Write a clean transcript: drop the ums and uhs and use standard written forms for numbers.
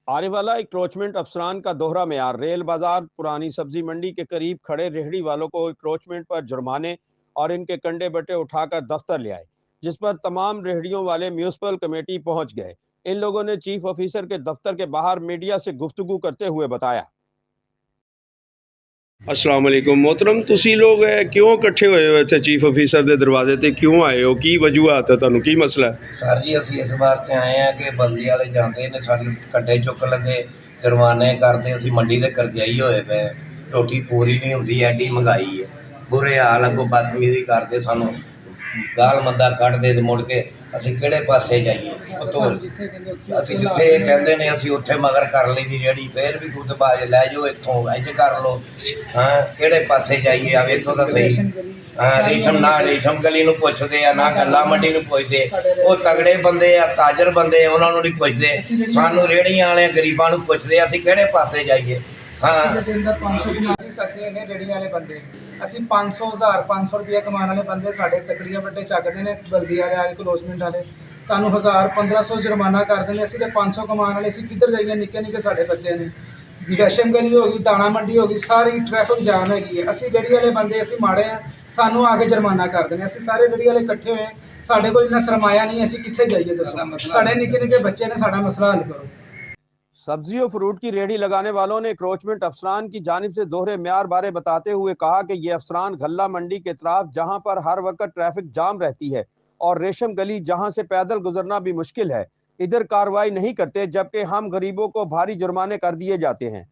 आने वाला इंक्रोचमेंट अफसरान का दोहरा मेयार। रेल बाजार पुरानी सब्जी मंडी के करीब खड़े रेहड़ी वालों को इंक्रोचमेंट पर जुर्माने और इनके कंडे बट्टे उठाकर दफ्तर ले आए, जिस पर तमाम रेहड़ियों वाले म्यूनिसिपल कमेटी पहुंच गए। इन लोगों ने चीफ ऑफिसर के दफ्तर के बाहर मीडिया से गुफ्तगू करते हुए बताया। अस्सलाम वालेकुम मोहतरम, तुसी लोग क्यों इकट्ठे होए हो इत्थे चीफ ऑफिसर दे दरवाजे ते क्यों आए हो? की वजूहत है, तुहानू की मसला है? सर जी ਅਸੀਂ ਇਸ ਵਾਸਤੇ ਆਏ ਆ ਕਿ ਬਲਦੀ ਵਾਲੇ ਜਾਂਦੇ ਨੇ ਸਾਡੀ ਕੱਡੇ ਚੁੱਕ ਲੈਂਦੇ, ਜੁਰਮਾਨੇ ਕਰਦੇ। ਅਸੀਂ ਮੰਡੀ ਦੇ ਕਰਜ਼ਾਈ ਹੋਏ ਪਏ, ਰੋਟੀ ਪੂਰੀ ਨਹੀਂ ਹੁੰਦੀ, ਐਡੀ ਮਹਿੰਗਾਈ ਹੈ, ਬੁਰੇ ਹਾਲ। ਅੱਗੋਂ ਬਦਤਮੀਜ਼ੀ ਕਰਦੇ, ਸਾਨੂੰ ਗਾਲ ਮੰਦਾ ਕੱਢਦੇ ਤੇ ਮੁੜ ਕੇ ਅਸੀਂ ਕਿਹੜੇ ਪਾਸੇ ਜਾਈਏ? ਉੱਤੋਂ ਅਸੀਂ ਜਿੱਥੇ ਇਹ ਕਹਿੰਦੇ ਨੇ ਅਸੀਂ ਉੱਥੇ ਮਗਰ ਕਰ ਲਈ ਦੀ ਜਿਹੜੀ, ਫਿਰ ਵੀ ਖੁਦਬਾਜ਼ ਲੈ ਜਾਓ ਇੱਥੋਂ, ਇੰਝ ਕਰ ਲਓ। ਹਾਂ, ਕਿਹੜੇ ਪਾਸੇ ਜਾਈਏ? ਆ ਵੇਖੋ ਤਾਂ ਸਹੀ। ਰੇਸ਼ਮ ਗਲੀ ਨੂੰ ਪੁੱਛਦੇ ਆ, ਨਾ ਗੱਲਾਂ ਮੰਡੀ ਨੂੰ ਪੁੱਛਦੇ। ਉਹ ਤਗੜੇ ਬੰਦੇ ਆ, ਤਾਜਰ ਬੰਦੇ, ਉਹਨਾਂ ਨੂੰ ਨਹੀਂ ਪੁੱਛਦੇ। ਸਾਨੂੰ ਰੇਹੜੀਆਂ ਵਾਲੇ ਗਰੀਬਾਂ ਨੂੰ ਪੁੱਛਦੇ। ਅਸੀਂ ਕਿਹੜੇ ਪਾਸੇ ਜਾਈਏ? ਹਾਂ, ਦਿਨ ਦਾ 500 ਅਸੀਂ ਹੈਗੇ ਰੇਹੜੀਆਂ ਵਾਲੇ ਬੰਦੇ। ਅਸੀਂ 500 1000 500 ਰੁਪਇਆ ਕਮਾਉਣ ਵਾਲੇ ਬੰਦੇ। ਸਾਡੇ ਤਕੜੀਆਂ ਵੱਡੇ ਚੱਕਦੇ ਨੇ ਬਲਦੀ ਵਾਲੇ ਆ ਕੇ ਕਲੋਜ਼ਮੈਂਟ ਵਾਲੇ, ਸਾਨੂੰ 1000 1500 ਜੁਰਮਾਨਾ ਕਰ ਦਿੰਦੇ। ਅਸੀਂ ਤਾਂ 500 ਕਮਾਉਣ ਵਾਲੇ, ਅਸੀਂ ਕਿੱਧਰ ਜਾਈਏ? ਨਿੱਕੇ ਨਿੱਕੇ ਸਾਡੇ ਬੱਚੇ ਨੇ। ਰੇਸ਼ਮ ਗਲੀ ਹੋ ਗਈ, ਦਾਣਾ ਮੰਡੀ ਹੋ ਗਈ, ਸਾਰੀ ਟ੍ਰੈਫਿਕ ਜਾਮ ਹੈਗੀ ਹੈ। ਅਸੀਂ ਰੇਹੜੀ ਵਾਲੇ ਬੰਦੇ, ਅਸੀਂ ਮਾੜੇ ਆ, ਸਾਨੂੰ ਆ ਕੇ ਜੁਰਮਾਨਾ ਕਰ ਦਿੰਦੇ। ਅਸੀਂ ਸਾਰੇ ਰੇਹੜੀ ਵਾਲੇ ਇਕੱਠੇ ਹੋਏ, ਸਾਡੇ ਕੋਲ ਇੰਨਾ ਸਰਮਾਇਆ ਨਹੀਂ, ਅਸੀਂ ਕਿੱਥੇ ਜਾਈਏ ਦੱਸੋ? ਸਾਡੇ ਨਿੱਕੇ ਨਿੱਕੇ ਬੱਚੇ ਨੇ, साड़ा मसला हल करो। सब्जी और फ्रूट की रेहड़ी लगाने वालों ने इंक्रोचमेंट अफसरान की जानिब से दोहरे म्यार बारे बताते हुए कहा कि ये अफसरान गल्ला मंडी के तरफ, जहां पर हर वक्त ट्रैफिक जाम रहती है, और रेशम गली जहां से पैदल गुजरना भी मुश्किल है, इधर कार्रवाई नहीं करते, जबकि हम गरीबों को भारी जुर्माने कर दिए जाते हैं।